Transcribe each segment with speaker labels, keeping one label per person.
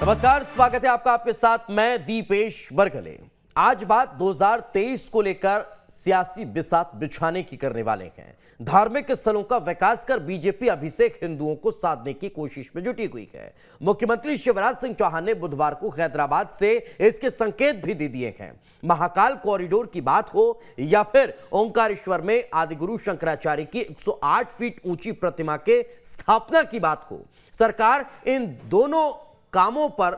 Speaker 1: नमस्कार, स्वागत है आपका। आपके साथ मैं दीपेश बरगले। आज बात 2023 को लेकर सियासी बिसात बिछाने की करने वाले हैं। धार्मिक स्थलों का विकास कर बीजेपी अभिषेक हिंदुओं को साधने की कोशिश में जुटी हुई है। मुख्यमंत्री शिवराज सिंह चौहान ने बुधवार को हैदराबाद से इसके संकेत भी दे दिए हैं। महाकाल कॉरिडोर की बात हो या फिर ओंकारेश्वर में आदिगुरु शंकराचार्य की 108 फीट ऊंची प्रतिमा के स्थापना की बात हो, सरकार इन दोनों कामों पर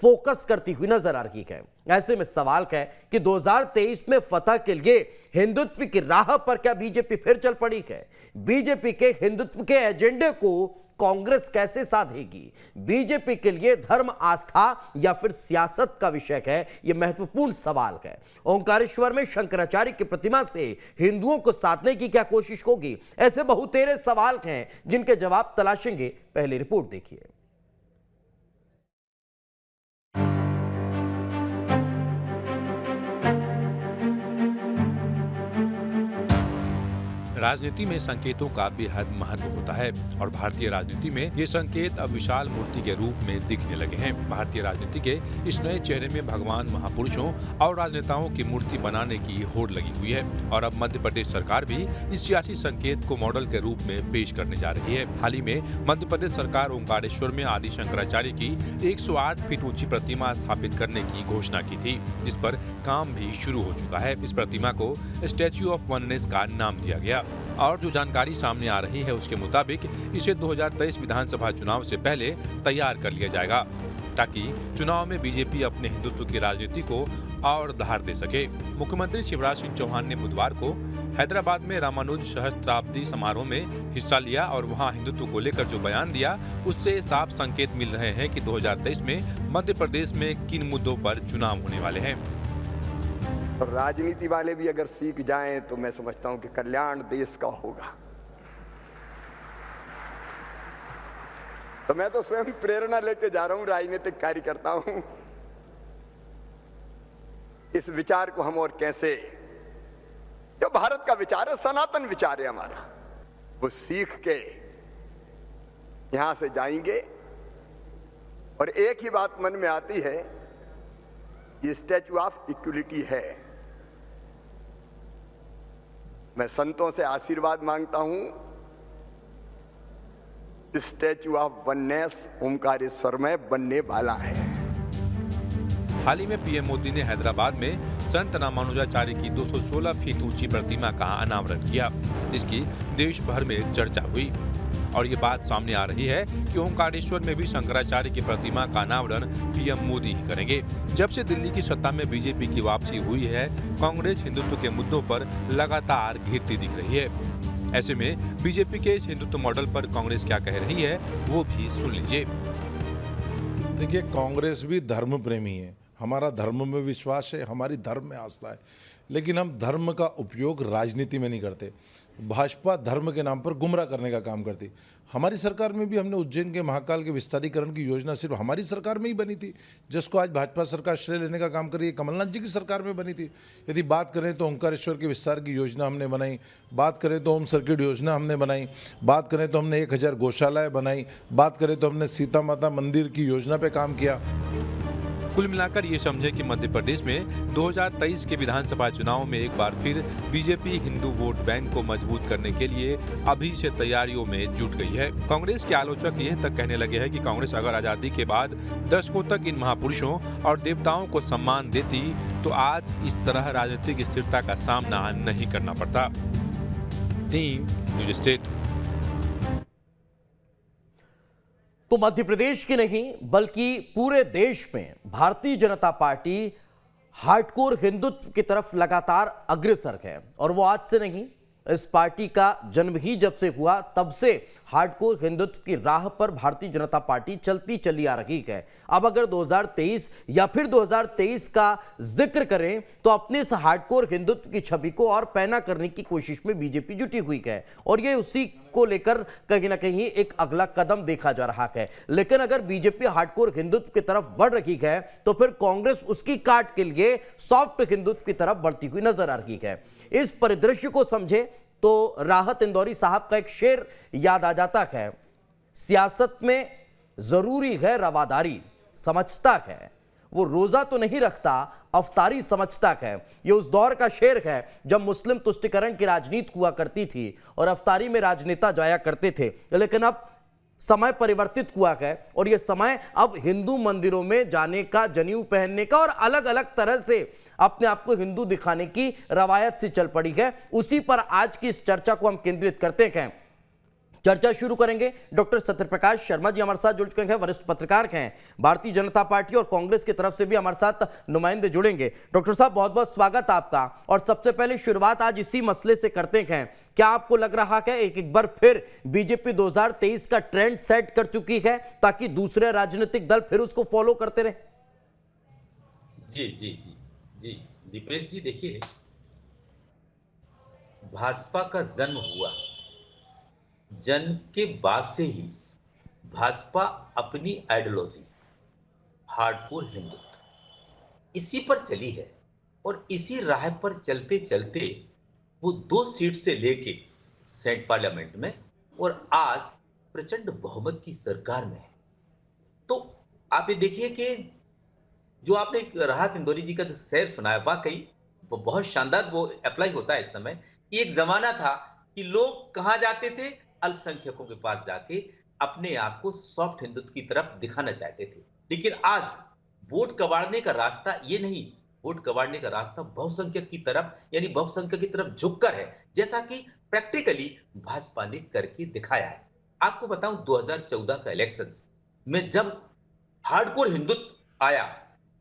Speaker 1: फोकस करती हुई नजर आ रही है। ऐसे में सवाल है कि 2023 में फतह के लिए हिंदुत्व की राह पर क्या बीजेपी फिर चल पड़ी है? बीजेपी के हिंदुत्व के एजेंडे को कांग्रेस कैसे साधेगी? बीजेपी के लिए धर्म, आस्था या फिर सियासत का विषय है, यह महत्वपूर्ण सवाल है। ओंकारेश्वर में शंकराचार्य की प्रतिमा से हिंदुओं को साधने की क्या कोशिश होगी? ऐसे बहुतेरे सवाल हैं जिनके जवाब तलाशेंगे। पहली रिपोर्ट देखिए।
Speaker 2: राजनीति में संकेतों का बेहद महत्व होता है और भारतीय राजनीति में ये संकेत अब विशाल मूर्ति के रूप में दिखने लगे हैं। भारतीय राजनीति के इस नए चेहरे में भगवान, महापुरुषों और राजनेताओं की मूर्ति बनाने की होड़ लगी हुई है और अब मध्य प्रदेश सरकार भी इस सियासी संकेत को मॉडल के रूप में पेश करने जा रही है। हाल ही में मध्य प्रदेश सरकार ओंकारेश्वर में आदि शंकराचार्य की 108 फीट ऊंची प्रतिमा स्थापित करने की घोषणा की थी, जिस पर काम भी शुरू हो चुका है। इस प्रतिमा को स्टैच्यू ऑफ वननेस का नाम दिया गया और जो जानकारी सामने आ रही है उसके मुताबिक इसे 2023 विधानसभा चुनाव से पहले तैयार कर लिया जाएगा ताकि चुनाव में बीजेपी अपने हिंदुत्व की राजनीति को और धार दे सके। मुख्यमंत्री शिवराज सिंह चौहान ने बुधवार को हैदराबाद में रामानुज सहस्त्राब्दी समारोह में हिस्सा लिया और वहां हिंदुत्व को लेकर जो बयान दिया उससे साफ संकेत मिल रहे हैं कि 2023 में मध्य प्रदेश में किन मुद्दों पर चुनाव होने वाले हैं।
Speaker 3: तो राजनीति वाले भी अगर सीख जाएं तो मैं समझता हूं कि कल्याण देश का होगा। तो मैं तो स्वयं प्रेरणा लेके जा रहा हूं, राजनीतिक कार्यकर्ता हूं। इस विचार को हम और कैसे, जो भारत का विचार है, सनातन विचार है हमारा, वो सीख के यहां से जाएंगे। और एक ही बात मन में आती है, ये स्टैच्यू ऑफ इक्वलिटी है। मैं संतों से आशीर्वाद मांगता हूं, स्टैच्यू ऑफ वननेस ओंकारेश्वर में बनने वाला है।
Speaker 2: हाल ही में पीएम मोदी ने हैदराबाद में संत रामानुजाचार्य की 216 फीट ऊंची प्रतिमा का अनावरण किया, जिसकी देश भर में चर्चा हुई और ये बात सामने आ रही है कि ओंकारेश्वर में भी शंकराचार्य की प्रतिमा का अनावरण पीएम मोदी ही करेंगे। जब से दिल्ली की सत्ता में बीजेपी की वापसी हुई है, कांग्रेस हिंदुत्व के मुद्दों पर लगातार घिरती दिख रही है। ऐसे में बीजेपी के इस हिंदुत्व मॉडल पर कांग्रेस क्या कह रही है, वो भी सुन लीजिए।
Speaker 4: देखिए, कांग्रेस भी धर्म प्रेमी है, हमारा धर्म में विश्वास है, हमारी धर्म में आस्था है, लेकिन हम धर्म का उपयोग राजनीति में नहीं करते। भाजपा धर्म के नाम पर गुमराह करने का काम करती। हमारी सरकार में भी हमने उज्जैन के महाकाल के विस्तारीकरण की योजना सिर्फ हमारी सरकार में ही बनी थी, जिसको आज भाजपा सरकार श्रेय लेने का काम कर रही है, कमलनाथ जी की सरकार में बनी थी। यदि बात करें तो ओंकारेश्वर के विस्तार की योजना हमने बनाई, बात करें तो होम सर्किट योजना हमने बनाई, बात करें तो हमने 1000 गौशालाएँ बनाई, बात करें तो हमने सीता माता मंदिर की योजना पर काम किया।
Speaker 2: कुल मिलाकर ये समझे कि मध्य प्रदेश में 2023 के विधानसभा चुनाव में एक बार फिर बीजेपी हिंदू वोट बैंक को मजबूत करने के लिए अभी से तैयारियों में जुट गई है। कांग्रेस के आलोचक यह तक कहने लगे हैं कि कांग्रेस अगर आजादी के बाद दशकों तक इन महापुरुषों और देवताओं को सम्मान देती तो आज इस तरह राजनीतिक स्थिरता का सामना नहीं करना पड़ता। Team news state.
Speaker 1: तो मध्य प्रदेश की नहीं बल्कि पूरे देश में भारतीय जनता पार्टी हार्डकोर हिंदुत्व की तरफ लगातार अग्रसर है और वो आज से नहीं, इस पार्टी का जन्म ही जब से हुआ तब से हार्डकोर हिंदुत्व की राह पर भारतीय जनता पार्टी चलती चली आ रही है। अब अगर 2023 या फिर 2023 का जिक्र करें तो अपने इस हार्डकोर हिंदुत्व की छवि को और पैना करने की कोशिश में बीजेपी जुटी हुई है और ये उसी को लेकर कहीं ना कहीं एक अगला कदम देखा जा रहा है। लेकिन अगर बीजेपी हार्डकोर हिंदुत्व की तरफ बढ़ रही है तो फिर कांग्रेस उसकी काट के लिए सॉफ्ट हिंदुत्व की तरफ बढ़ती हुई नजर आ रही है। इस परिदृश्य को समझे तो राहत इंदौरी साहब का एक शेर याद आ जाता है, सियासत में जरूरी है रवादारी, समझता है, वो रोजा तो नहीं रखता, अफ्तारी समझता है। ये उस दौर का शेर है जब मुस्लिम तुष्टिकरण की राजनीति हुआ करती थी और अफ्तारी में राजनेता जाया करते थे। लेकिन अब समय परिवर्तित हुआ है और ये समय अब हिंदू मंदिरों में जाने का, जनेऊ पहनने का और अलग अलग तरह से अपने आप को हिंदू दिखाने की रवायत से चल पड़ी है। उसी पर आज की इस चर्चा को हम केंद्रित करते हैं। चर्चा शुरू करेंगे। डॉक्टर सत्यप्रकाश शर्मा जी हमारे साथ जुड़ चुके हैं, वरिष्ठ पत्रकार हैं। भारतीय जनता पार्टी और कांग्रेस की तरफ से भी हमारे साथ नुमाइंदे जुड़ेंगे। डॉक्टर साहब, बहुत बहुत स्वागत आपका। और सबसे पहले शुरुआत आज इसी मसले से करते हैं। क्या आपको लग रहा है एक बार फिर बीजेपी 2023 का ट्रेंड सेट कर चुकी है ताकि दूसरे राजनीतिक दल फिर उसको फॉलो करते रहे?
Speaker 5: जी जी जी जी दीपेश जी, देखिए, भाजपा का जन्म हुआ, जन्म के बाद से ही भाजपा अपनी आइडियोलॉजी हार्डकोर हिंदुत्व इसी पर चली है और इसी राह पर चलते चलते वो 2 सीट से लेके सेंट पार्लियामेंट में और आज प्रचंड बहुमत की सरकार में है। तो आप ये देखिए कि जो आपने राहत इंदौरी जी का जो शेर सुनाया, वाकई वो बहुत शानदार, वो अप्लाई होता है इस समय। एक जमाना था कि लोग कहां जाते थे, अल्पसंख्यकों के पास जाके अपने आप को सॉफ्ट हिंदुत्व की तरफ दिखाना चाहते थे। लेकिन आज वोट कबाड़ने का रास्ता ये नहीं, वोट कबाड़ने का रास्ता बहुसंख्यक की तरफ, यानी बहुसंख्यक की तरफ झुककर है, जैसा कि प्रैक्टिकली भाजपा ने करके दिखाया है। आपको बताऊं, 2014 का इलेक्शंस में जब हार्डकोर हिंदुत्व आया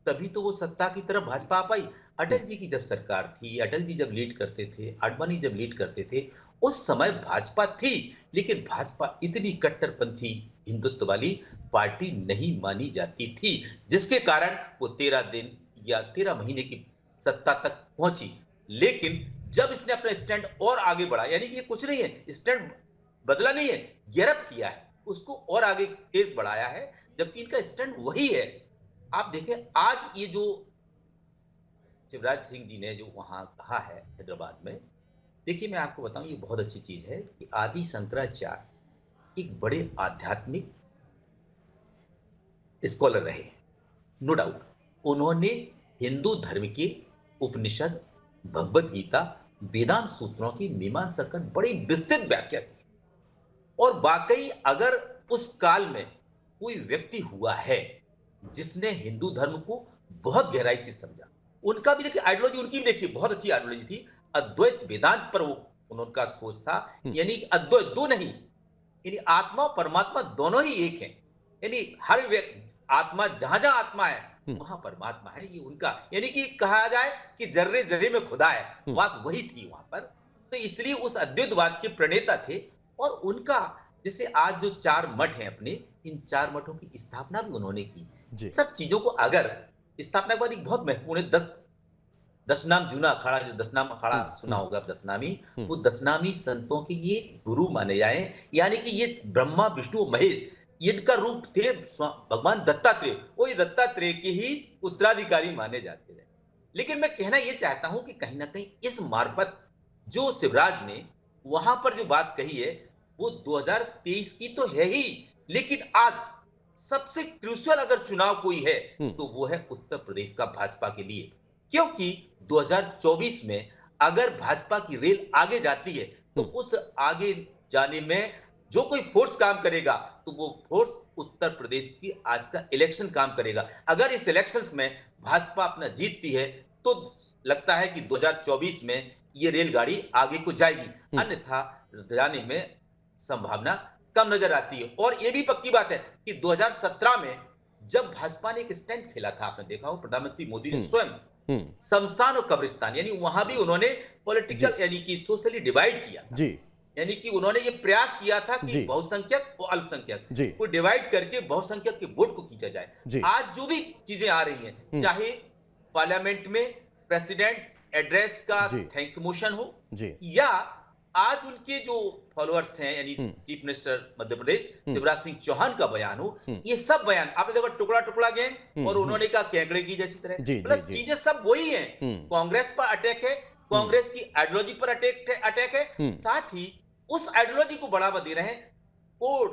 Speaker 5: तभी तो वो सत्ता की तरफ भाजपा आ पाई। अटल जी की जब सरकार थी, अटल जी जब लीड करते थे, आडवाणी जब लीड करते थे, उस समय भाजपा थी, लेकिन भाजपा इतनी कट्टरपंथी हिंदुत्व वाली पार्टी नहीं मानी जाती थी, जिसके कारण वो 13 दिन या 13 महीने की सत्ता तक पहुंची। लेकिन जब इसने अपना स्टैंड और आगे बढ़ा, यानी कि ये कुछ नहीं है, स्टैंड बदला नहीं है, गिरफ्त किया है, उसको और आगे तेज बढ़ाया है, जबकि इनका स्टैंड वही है। आप देखें, आज ये जो शिवराज सिंह जी ने जो वहां कहा है हैदराबाद में, देखिए मैं आपको बताऊं, ये बहुत अच्छी चीज है कि आदि शंकराचार्य एक बड़े आध्यात्मिक स्कॉलर रहे, नो डाउट। उन्होंने हिंदू धर्म के उपनिषद, भगवत गीता, वेदांत सूत्रों की मीमांसा कर बड़ी विस्तृत व्याख्या की। और वाकई अगर उस काल में कोई व्यक्ति हुआ है जिसने हिंदू धर्म को बहुत गहराई से समझा, उनका भी देखिए आइडियोलॉजी, उनकी भी देखिए बहुत अच्छी आइडियोलॉजी थी, अद्वैत वेदांत पर वो उनका सोच था, यानी अद्वैत दो नहीं, यानी आत्मा और परमात्मा दोनों ही एक हैं, यानी हर आत्मा, जहां जहां आत्मा है वहां परमात्मा है, ये उनका, यानी कि कहा जाए कि जर्रे जर्रे में खुदा है, बात वही थी वहां पर। तो इसलिए उस अद्वैतवाद के प्रणेता थे। और उनका जैसे आज जो 4 मठ हैं अपने, इन 4 मठों की स्थापना भी उन्होंने की। सब चीजों को अगर स्थापना के बाद एक बहुत महत्वपूर्ण है, दशनाम जूना अखाड़ा, जो दशनाम अखाड़ा सुना होगा दशनामी, वो दशनामी संतों के ये गुरु माने जाए, यानी कि ये ब्रह्मा विष्णु महेश इनका रूप थे भगवान दत्तात्रेय, वो ये दत्तात्रेय के ही उत्तराधिकारी माने जाते थे। लेकिन मैं कहना ये चाहता हूं कि कहीं ना कहीं इस मार्फत जो शिवराज ने वहां पर जो बात कही है वो 2023 की तो है ही, लेकिन आज सबसे क्रूशियल अगर चुनाव कोई है तो वो है उत्तर प्रदेश का भाजपा के लिए। क्योंकि 2024 में अगर भाजपा की रेल आगे जाती है तो उस आगे जाने में जो कोई फोर्स काम करेगा तो वो फोर्स उत्तर प्रदेश की आज का इलेक्शन काम करेगा। अगर इस इलेक्शंस में भाजपा अपना जीतती है तो लगता है कि 2024 में ये रेलगाड़ी आगे को जाएगी, अन्यथा जाने में संभावना कम नजर आती है। और ये भी पक्की बात है कि 2017 में जब भाजपा ने एक स्टैंड खेला था, आपने देखा हो, प्रधानमंत्री मोदी ने स्वयं शमशान और कब्रिस्तान, यानी वहां भी उन्होंने पॉलिटिकल यानी कि सोशली डिवाइड किया था। यानी कि उन्होंने ये प्रयास किया था कि बहुसंख्यक और अल्पसंख्यक को डिवाइड करके बहुसंख्यक के वोट को खींचा जाए। आज जो भी चीजें आ रही हैं, चाहे पार्लियामेंट में प्रेसिडेंट एड्रेस का थैंक्स मोशन हो, या आज उनके जो फॉलोअर्स हैं यानी चीफ मिनिस्टर मध्य प्रदेश शिवराज सिंह चौहान का बयान हो, ये सब बयान आपने देखा, टुकड़ा टुकड़ा गैंग और उन्होंने कहा केंकड़े की जैसी तरह, मतलब चीजें सब वही हैं। कांग्रेस पर अटैक है, कांग्रेस की आइडियोलॉजी पर अटैक है, साथ ही उस आइडियोलॉजी को बढ़ावा दे रहे हैं। Code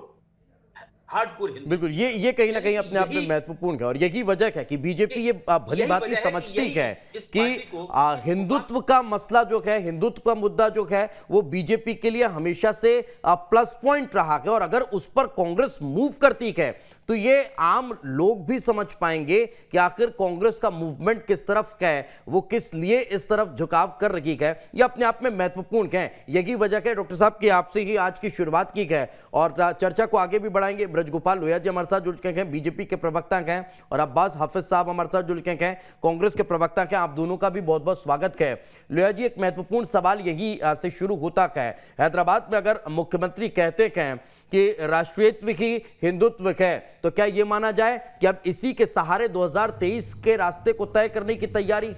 Speaker 5: hardcore Hindu.
Speaker 1: बिल्कुल, ये कहीं ना कहीं अपने आप में
Speaker 5: यही-
Speaker 1: महत्वपूर्ण है और यही वजह है कि बीजेपी ये भली
Speaker 5: यही
Speaker 1: बात ही
Speaker 5: वजह है कि
Speaker 1: समझती
Speaker 5: यही
Speaker 1: है
Speaker 5: इस
Speaker 1: कि
Speaker 5: पार्टी को
Speaker 1: हिंदुत्व का मसला जो है, हिंदुत्व का मुद्दा जो है वो बीजेपी के लिए हमेशा से प्लस पॉइंट रहा है और अगर उस पर कांग्रेस मूव करती है तो ये आम लोग भी समझ पाएंगे कि आखिर कांग्रेस का मूवमेंट किस तरफ का है, वो किस लिए इस तरफ झुकाव कर रही है। ये अपने आप में महत्वपूर्ण है। यही वजह है डॉक्टर साहब की आपसे ही आज की शुरुआत की है और चर्चा को आगे भी बढ़ाएंगे। ब्रजगोपाल लोहिया जी हमारे साथ जुड़ चुके हैं, बीजेपी के प्रवक्ता हैं, और अब्बास हाफिज साहब हमारे साथ जुड़ चुके हैं, कांग्रेस के प्रवक्ता हैं। आप दोनों का भी बहुत बहुत स्वागत है। लोहिया जी, एक महत्वपूर्ण सवाल यही से शुरू होता है, हैदराबाद में अगर मुख्यमंत्री कहते हैं कि राष्ट्रीयत्व ही हिंदुत्व है तो क्या यह माना जाए कि अब इसी के सहारे 2023 के रास्ते को तय करने की तैयारी?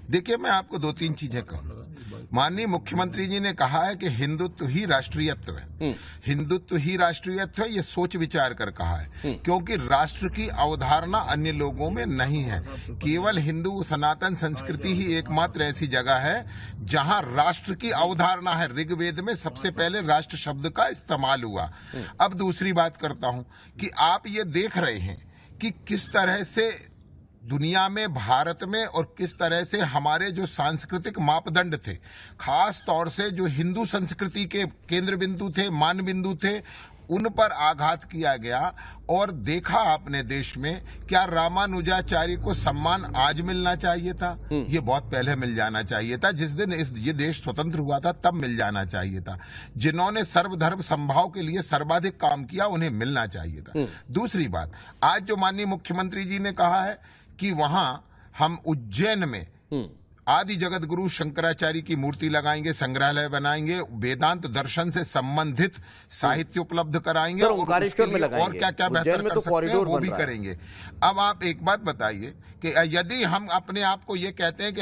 Speaker 6: देखिए, मैं आपको दो तीन चीजें कहूँ। माननीय मुख्यमंत्री जी ने कहा है कि हिंदुत्व ही राष्ट्रीयत्व है। हिंदुत्व ही राष्ट्रीयत्व है, ये सोच विचार कर कहा है, क्योंकि राष्ट्र की अवधारणा अन्य लोगों में नहीं है। केवल हिंदू सनातन संस्कृति ही एकमात्र ऐसी जगह है जहां राष्ट्र की अवधारणा है। ऋग्वेद में सबसे पहले राष्ट्र शब्द का इस्तेमाल हुआ। अब दूसरी बात करता हूं कि आप ये देख रहे हैं कि किस तरह से दुनिया में, भारत में, और किस तरह से हमारे जो सांस्कृतिक मापदंड थे, खास तौर से जो हिंदू संस्कृति के केंद्र बिंदु थे, मान बिंदु थे, उन पर आघात किया गया। और देखा आपने देश में, क्या रामानुजाचार्य को सम्मान आज मिलना चाहिए था? ये बहुत पहले मिल जाना चाहिए था। जिस दिन ये देश स्वतंत्र हुआ था तब मिल जाना चाहिए था। जिन्होंने सर्वधर्म समभाव के लिए सर्वाधिक काम किया उन्हें मिलना चाहिए था। दूसरी बात, आज जो माननीय मुख्यमंत्री जी ने कहा है कि वहां हम उज्जैन में आदि जगत गुरु शंकराचार्य की मूर्ति लगाएंगे, संग्रहालय बनाएंगे, वेदांत दर्शन से संबंधित साहित्य उपलब्ध कराएंगे
Speaker 1: सर,
Speaker 6: और
Speaker 1: ओंकारेश्वर में लगाएंगे।
Speaker 6: और क्या क्या
Speaker 1: उज्जैन
Speaker 6: बेहतर
Speaker 1: में
Speaker 6: कर
Speaker 1: तो
Speaker 6: सकते हैं
Speaker 1: कॉरिडोर
Speaker 6: वो
Speaker 1: बन
Speaker 6: भी
Speaker 1: रहा है।
Speaker 6: करेंगे। अब आप एक बात बताइए कि यदि हम अपने आप को ये कहते हैं कि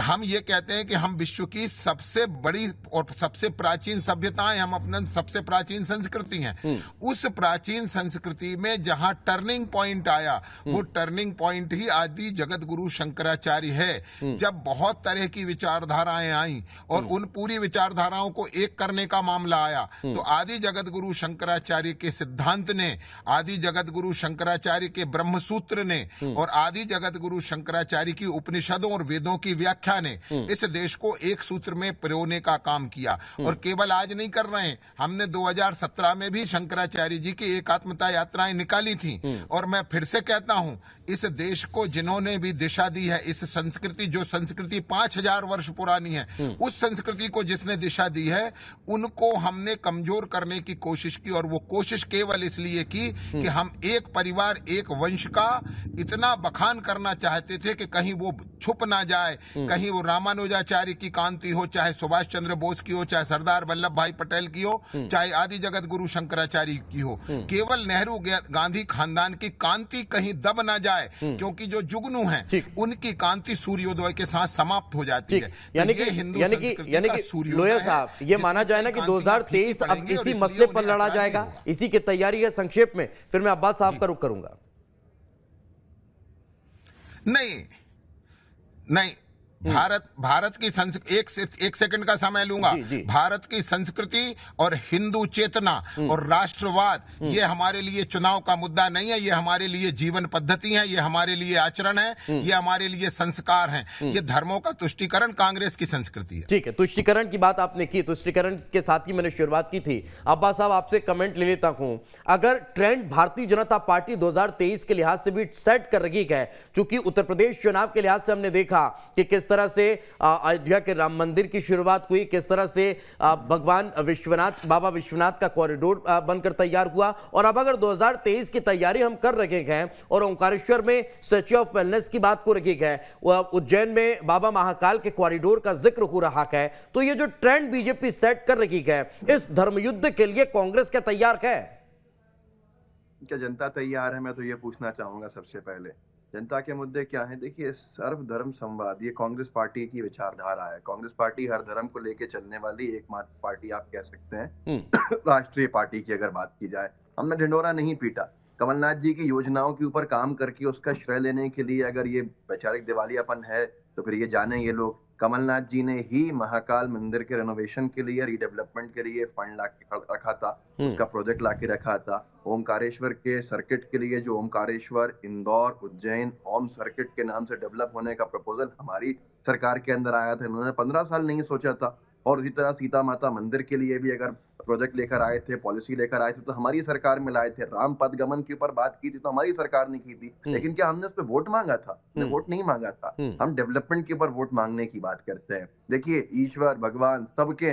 Speaker 6: हम ये कहते हैं कि हम विश्व की सबसे बड़ी और सबसे प्राचीन सभ्यताएं, हम अपना सबसे प्राचीन संस्कृति हैं, उस प्राचीन संस्कृति में जहां टर्निंग पॉइंट आया, वो टर्निंग पॉइंट ही आदि जगत गुरु शंकराचार्य है। जब बहुत तरह की विचारधाराएं आई और उन पूरी विचारधाराओं को एक करने का मामला आया, तो आदि जगत गुरु शंकराचार्य के सिद्धांत ने, आदि जगत गुरु शंकराचार्य के ब्रह्मसूत्र ने और आदि जगत गुरु शंकराचार्य की उपनिषदों और वेदों की व्याख्या ने इस देश को एक सूत्र में पिरोने का काम किया। और केवल आज नहीं कर रहे हैं, हमने 2017 में भी शंकराचार्य जी की एकात्मता यात्राएं निकाली थी। और मैं फिर से कहता हूं, इस देश को जिन्होंने भी दिशा दी है, इस संस्कृति, जो संस्कृति 5000 वर्ष पुरानी है, उस संस्कृति को जिसने दिशा दी है, उनको हमने कमजोर करने की कोशिश की। और वो कोशिश केवल इसलिए की कि हम एक परिवार, एक वंश का इतना बखान करना चाहते थे कि कहीं वो छुप ना जाए, कहीं वो रामानुजाचार्य की कांति हो, चाहे सुभाष चंद्र बोस की हो, चाहे सरदार वल्लभ भाई पटेल की हो, चाहे आदि जगत गुरु शंकराचार्य की हो। केवल नेहरू गांधी खानदान की कांति कहीं दब ना जाए, क्योंकि जो जुगनू हैं उनकी कांति सूर्योदय के साथ समाप्त हो जाती है।
Speaker 1: यानी कि लोहिया साहब, ये माना जाए ना कि 2023 अब इसी मसले पर लड़ा जाएगा, इसी की तैयारी है। संक्षेप में फिर मैं अब्बास साहब का रुख करूंगा।
Speaker 6: नहीं, भारत की एक सेकंड का समय लूंगा। भारत की संस्कृति और हिंदू चेतना और राष्ट्रवाद, ये हमारे लिए चुनाव का मुद्दा नहीं है, ये हमारे लिए जीवन पद्धति है, ये हमारे लिए आचरण है, ये हमारे लिए संस्कार हैं। ये धर्मों का तुष्टीकरण कांग्रेस की संस्कृति है।
Speaker 1: ठीक है, तुष्टीकरण की बात आपने की, तुष्टीकरण के साथ ही मैंने शुरुआत की थी। अब्बास साहब, आपसे कमेंट ले लेता हूं। अगर ट्रेंड भारतीय जनता पार्टी 2023 के लिहाज से भी सेट कर रही है, चूंकि उत्तर प्रदेश चुनाव के लिहाज से हमने देखा कि किस तरह से अयोध्या के राम मंदिर की शुरुआत हुई, किस तरह से भगवान विश्वनाथ, बाबा विश्वनाथ का कॉरिडोर बनकर तैयार हुआ, और अब अगर 2023 की तैयारी हम कर रहे हैं और ओंकारेश्वर में स्टैच्यू ऑफ वेलनेस की बात को रखी है, उज्जैन में बाबा महाकाल के कॉरिडोर का जिक्र हो रहा है, तो ये जो ट्रेंड बीजेपी सेट कर रही है, इस धर्मयुद्ध के लिए कांग्रेस क्या तैयार है?
Speaker 7: क्या जनता तैयार है? मैं तो ये पूछना चाहूंगा सबसे पहले, जनता के मुद्दे क्या हैं? देखिए, सर्वधर्म संवाद ये कांग्रेस पार्टी की विचारधारा है। कांग्रेस पार्टी हर धर्म को लेकर चलने वाली एकमात्र पार्टी आप कह सकते हैं राष्ट्रीय पार्टी की अगर बात की जाए। हमने ढिंढोरा नहीं पीटा। कमलनाथ जी की योजनाओं के ऊपर काम करके उसका श्रेय लेने के लिए अगर ये वैचारिक दिवालियापन है तो फिर ये जाने ये लोग कमलनाथ जी ने ही महाकाल मंदिर के रेनोवेशन के लिए, रीडेवलपमेंट के लिए फंड ला के रखा था, उसका प्रोजेक्ट ला के रखा था। ओमकारेश्वर के सर्किट के लिए जो ओमकारेश्वर, इंदौर, उज्जैन ओम सर्किट के नाम से डेवलप होने का प्रपोजल हमारी सरकार के अंदर आया था, इन्होंने 15 साल नहीं सोचा था। और इसी तरह सीता माता मंदिर के लिए भी अगर प्रोजेक्ट लेकर आए थे, पॉलिसी लेकर आए थे, तो हमारी सरकार में लाए थे। राम पदगमन के ऊपर बात की थी तो हमारी सरकार ने की थी, लेकिन क्या हमने उस पर वोट मांगा था? हमने वोट नहीं मांगा था। हम डेवलपमेंट के ऊपर वोट मांगने की बात करते हैं। देखिए, ईश्वर भगवान सबके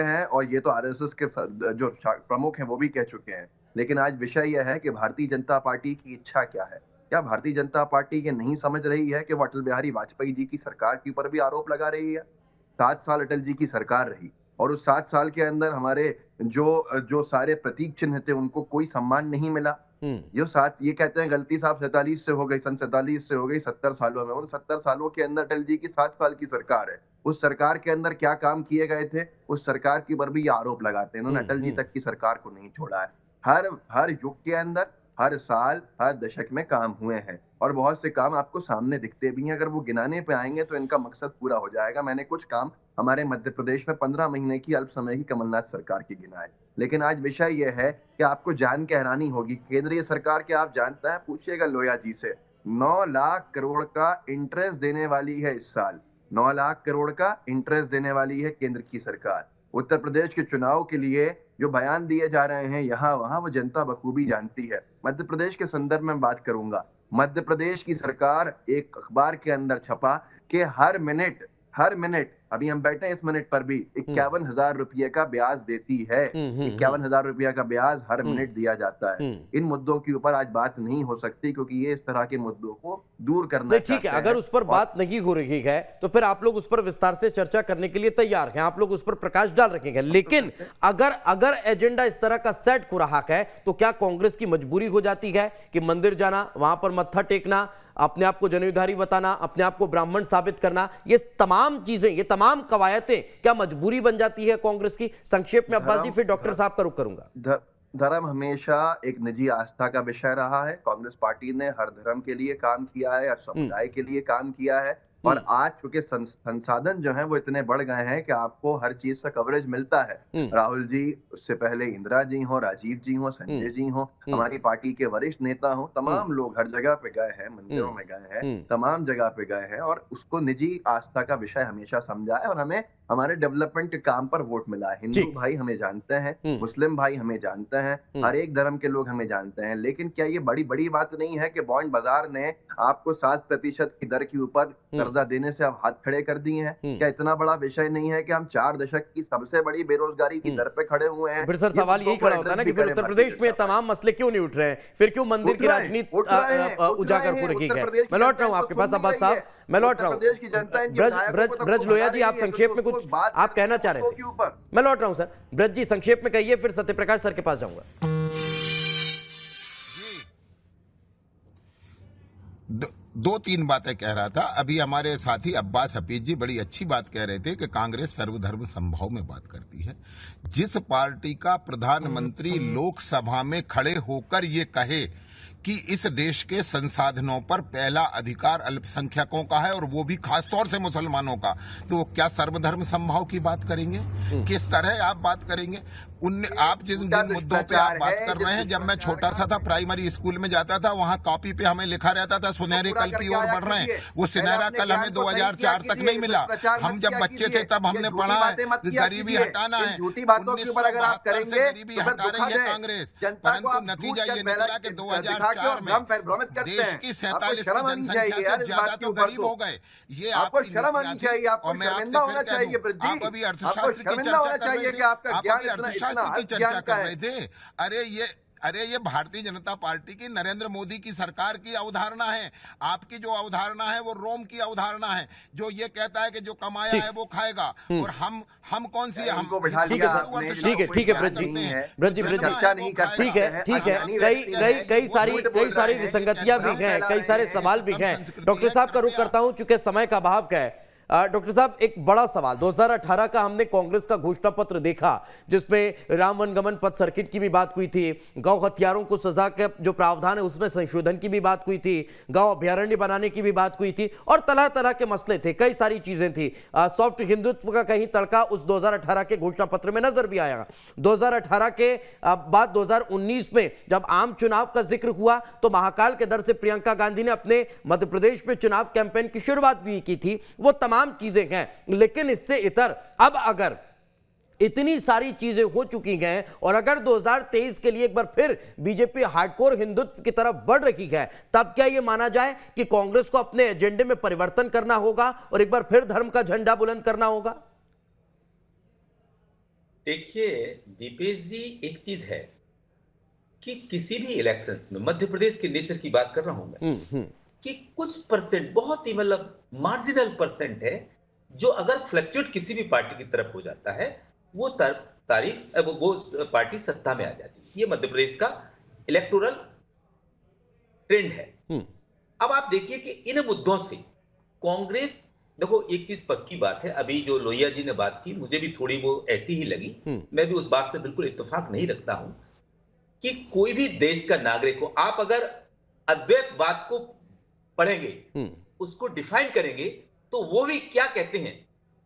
Speaker 7: हैं और ये तो आरएसएस के जो प्रमुख हैं वो भी कह चुके हैं। लेकिन आज विषय यह है कि भारतीय जनता पार्टी की इच्छा क्या है। क्या भारतीय जनता पार्टी ये नहीं समझ रही है कि वो अटल बिहारी वाजपेयी जी की सरकार के ऊपर भी आरोप लगा रही है? 7 साल अटल जी की सरकार रही और उस 7 साल के अंदर हमारे जो सारे प्रतीक चिन्ह थे उनको कोई सम्मान नहीं मिला। ये कहते हैं गलती साहब 47 से हो गई, सन 47 से हो गई 70 सालों में। उन 70 सालों के अंदर अटल जी की 7 साल की सरकार है। उस सरकार के अंदर क्या काम किए गए थे, उस सरकार के ऊपर भी ये आरोप लगाते हैं। इन्होंने अटल जी तक की सरकार को नहीं छोड़ा है। हर युग के अंदर, हर साल, हर दशक में काम हुए हैं और बहुत से काम आपको सामने दिखते भी हैं। अगर वो गिनाने पे आएंगे तो इनका मकसद पूरा हो जाएगा। मैंने कुछ काम हमारे मध्य प्रदेश में 15 महीने की अल्प समय की कमलनाथ सरकार की गिनाए। लेकिन आज विषय यह है कि आपको जान के हैरानी होगी, केंद्रीय सरकार के आप जानते हैं, पूछिएगा लोया जी से, 9 लाख करोड़ का इंटरेस्ट देने वाली है इस साल। 9 लाख करोड़ का इंटरेस्ट देने वाली है केंद्र की सरकार। उत्तर प्रदेश के चुनाव के लिए जो बयान दिए जा रहे हैं यहाँ वहां, वो जनता बखूबी जानती है। मध्य प्रदेश के संदर्भ में बात करूंगा। मध्य प्रदेश की सरकार एक अखबार के अंदर छपा कि हर मिनट, अभी हम बैठे हैं इस मिनट पर भी 51,000 रुपये का ब्याज देती है। 51,000 रुपया का ब्याज हर मिनट दिया जाता है। इन मुद्दों के ऊपर आज बात नहीं हो सकती क्योंकि ये इस तरह के मुद्दों को दूर करना
Speaker 1: ठीक है। अगर उस पर बात नहीं हो रही है तो फिर आप लोग उस पर विस्तार से चर्चा करने के लिए तैयार हैं, आप लोग उस पर प्रकाश डाल रखेंगे। लेकिन अगर एजेंडा इस तरह का सेट हो रहा है तो क्या कांग्रेस की मजबूरी हो जाती है कि मंदिर जाना, वहां पर मत्था टेकना, अपने आप को जनेऊधारी बताना, अपने आप को ब्राह्मण साबित करना, ये तमाम चीजें, ये तमाम कवायतें क्या मजबूरी बन जाती है कांग्रेस की? संक्षेप में अब्बास जी, फिर डॉक्टर साहब का रुख करूंगा।
Speaker 7: धर्म हमेशा एक निजी आस्था का विषय रहा है। कांग्रेस पार्टी ने हर धर्म के लिए काम किया है, हर समुदाय के लिए काम किया है और आज चूंकि संसाधन जो है वो इतने बढ़ गए हैं कि आपको हर चीज से कवरेज मिलता है। राहुल जी, उससे पहले इंदिरा जी हो, राजीव जी हो, संजय जी हो, हमारी पार्टी के वरिष्ठ नेता हो, तमाम लोग हर जगह पे गए हैं, मंदिरों में गए हैं, तमाम जगह पे गए हैं और उसको निजी आस्था का विषय हमेशा समझा है और हमें हमारे डेवलपमेंट के काम पर वोट मिला है। हिंदू भाई हमें जानते हैं, मुस्लिम भाई हमें जानते हैं, हर एक धर्म के लोग हमें जानते हैं। लेकिन क्या ये बड़ी बात नहीं है कि बॉन्ड बाजार ने आपको 7% की दर के ऊपर कर्जा देने से आप हाथ खड़े कर दिए हैं? क्या इतना बड़ा विषय नहीं है कि हम 4 दशक की सबसे बड़ी बेरोजगारी की दर पे खड़े हुए हैं?
Speaker 1: फिर सर सवाल यही खड़ा होता है ना कि फिर उत्तर प्रदेश में तमाम मसले क्यों नहीं उठ रहे हैं? फिर क्यों मंदिर की राजनीति उजागर हो रही है? मैं लौट रहा हूँ आपके पास अब्बास साहब, मैं लौट रहा हूँ। ब्रज लोया जी, आप संक्षेप में कुछ आप कहना चाह रहे थे? मैं लौट रहा हूँ सर। ब्रज जी संक्षेप में कहिए, फिर सत्यप्रकाश सर के पास जाऊंगा।
Speaker 6: दो तीन बातें कह रहा था। अभी हमारे साथी अब्बास हफीज जी बड़ी अच्छी बात कह रहे थे कि कांग्रेस सर्वधर्म संभव में बात करती है। जिस पार्टी का प्रधानमंत्री लोकसभा में खड़े होकर ये कहे कि इस देश के संसाधनों पर पहला अधिकार अल्पसंख्यकों का है और वो भी खासतौर से मुसलमानों का, तो वो क्या सर्वधर्म समभाव की बात करेंगे? किस तरह आप बात करेंगे? आप जिन मुद्दों पे आप बात कर रहे हैं, जब मैं छोटा सा था प्राइमरी स्कूल में जाता था, वहाँ कॉपी पे हमें लिखा रहता था सुनहरे कल की ओर बढ़ रहे हैं। वो सुनहरा कल हमें 2004 तक नहीं मिला। हम जब बच्चे थे तब हमने पढ़ा है गरीबी हटाना है। 1972 से गरीबी हटा रही है कांग्रेस, परंतु नतीजा ये निकला कि 2004 में देश की 47 जनसंख्या से ज्यादा तो गरीब हो गए। ये आपको शर्म आनी चाहिए, आपको शर्मिंदा होना चाहिए। आप अभी अर्थशास्त्र की चर्चा कर रहे थे, आप अभी अर्थशास्त्र की चर्चा कर रहे थे। अरे ये भारतीय जनता पार्टी की, नरेंद्र मोदी की सरकार की अवधारणा है। आपकी जो अवधारणा है वो रोम की अवधारणा है, जो ये कहता है कि जो कमाया है वो खाएगा। और हम कौन सी हमको बिठा लिया?
Speaker 1: ठीक है ब्रज जी ठीक है। कई सारी विसंगतियां भी हैं, कई सारे सवाल भी हैं। डॉक्टर साहब का रुख करता हूं, चूंकि समय का अभाव है। डॉक्टर साहब, एक बड़ा सवाल, 2018 का हमने कांग्रेस का घोषणा पत्र देखा जिसमें राम वनगमन पथ सर्किट की भी बात हुई थी, गौ हत्यारों को सजा के जो प्रावधान है उसमें संशोधन की भी बात हुई थी, गौ अभ्यारण्य बनाने की भी बात हुई थी और तरह तरह के मसले थे, कई सारी चीजें थी। सॉफ्ट हिंदुत्व का कहीं तड़का उस 2018 के घोषणा पत्र में नजर भी आया। 2018 के बाद 2019 में जब आम चुनाव का जिक्र हुआ तो महाकाल के दर से प्रियंका गांधी ने अपने मध्य प्रदेश में चुनाव कैंपेन की शुरुआत भी की थी। वो तमाम चीजें हैं, लेकिन इससे इतर अब अगर इतनी सारी चीजें हो चुकी हैं और अगर 2023 के लिए एक बार फिर बीजेपी हार्डकोर हिंदुत्व की तरफ बढ़ रही है, तब क्या यह माना जाए कि कांग्रेस को अपने एजेंडे में परिवर्तन करना होगा और एक बार फिर धर्म का झंडा बुलंद करना होगा?
Speaker 5: देखिए दीपेश जी, एक चीज है कि किसी भी इलेक्शंस में, मध्य प्रदेश के नेचर की बात कर रहा हूं मैं, कि कुछ परसेंट, बहुत ही मतलब मार्जिनल परसेंट है जो अगर फ्लक्चुएट किसी भी पार्टी की तरफ हो जाता है, वो पार्टी सत्ता में आ जाती है। ये मध्य प्रदेश का इलेक्टोरल ट्रेंड है। अब आप देखिए कि इन मुद्दों से कांग्रेस, देखो एक चीज पक्की बात है, अभी जो लोहिया जी ने बात की मुझे भी थोड़ी वो ऐसी ही लगी, मैं भी उस बात से बिल्कुल इत्तेफाक नहीं रखता हूं कि कोई भी देश का नागरिक हो, आप अगर अद्वैतवाद को पढ़ेंगे, उसको डिफाइन करेंगे, तो वो भी क्या कहते हैं,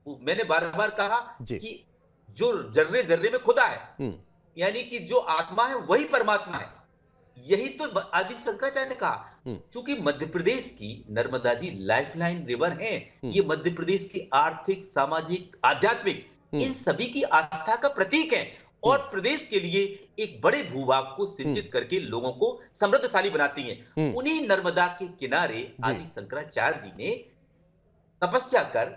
Speaker 5: मैंने बार बार कहा कि जो जर्रे जर्रे में खुदा है, यानी कि जो आत्मा है वही परमात्मा है। यही तो आदि शंकराचार्य ने कहा। चूंकि मध्य प्रदेश की नर्मदा जी लाइफलाइन रिवर है, ये मध्य प्रदेश की आर्थिक, सामाजिक, आध्यात्मिक इन सभी की आस्था का प्रतीक है और प्रदेश के लिए एक बड़े भूभाग को सिंचित करके लोगों को समृद्धशाली बनाती हैं। उन्हीं नर्मदा के किनारे आदि शंकराचार्य जी ने तपस्या कर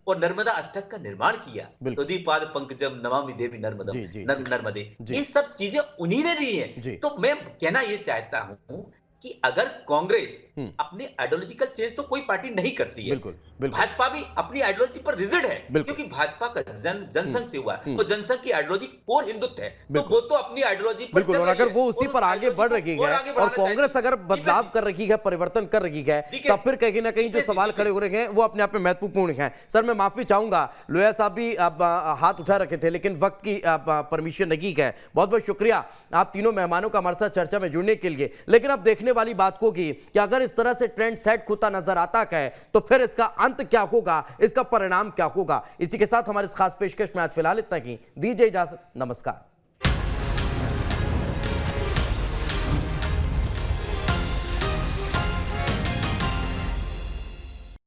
Speaker 5: और नर्मदा अष्टक का निर्माण किया। तदीपाद पंकजम नमामि देवी नर्मदे, ये सब चीजें उन्हीं ने दी है। तो मैं कहना ये चाहता हूं कि अगर कांग्रेस अपनी आइडियोलॉजिकल चेंज, तो कोई पार्टी नहीं करती है, भाजपा भी अपनी आइडियोलॉजी पर रिजिड है, क्योंकि भाजपा का जनसंघ से हुआ, तो जनसंघ की आइडियोलॉजी कोर हिंदुत्व है, तो वो तो अपनी आइडियोलॉजी पर
Speaker 1: बिल्कुल, और अगर वो उसी पर आगे बढ़ रही है और कांग्रेस अगर बदलाव कर रही है, परिवर्तन कर रही है, तब फिर कहीं ना कहीं जो सवाल खड़े हो रहे हैं वो अपने आप में महत्वपूर्ण हैं। सर मैं माफी चाहूंगा, लोहिया साहब भी हाथ उठा रखे थे लेकिन वक्त की परमिशन नहीं है। बहुत बहुत शुक्रिया आप तीनों मेहमानों का हमारे साथ चर्चा में जुड़ने के लिए। लेकिन अब देखने वाली बात होगी कि अगर इस तरह से ट्रेंड सेट होता नजर आता है तो फिर इसका अंत क्या होगा, इसका परिणाम क्या होगा। इसी के साथ हमारे इस खास पेशकश में आज फिलहाल इतना ही, दीजिए इजाजत, नमस्कार।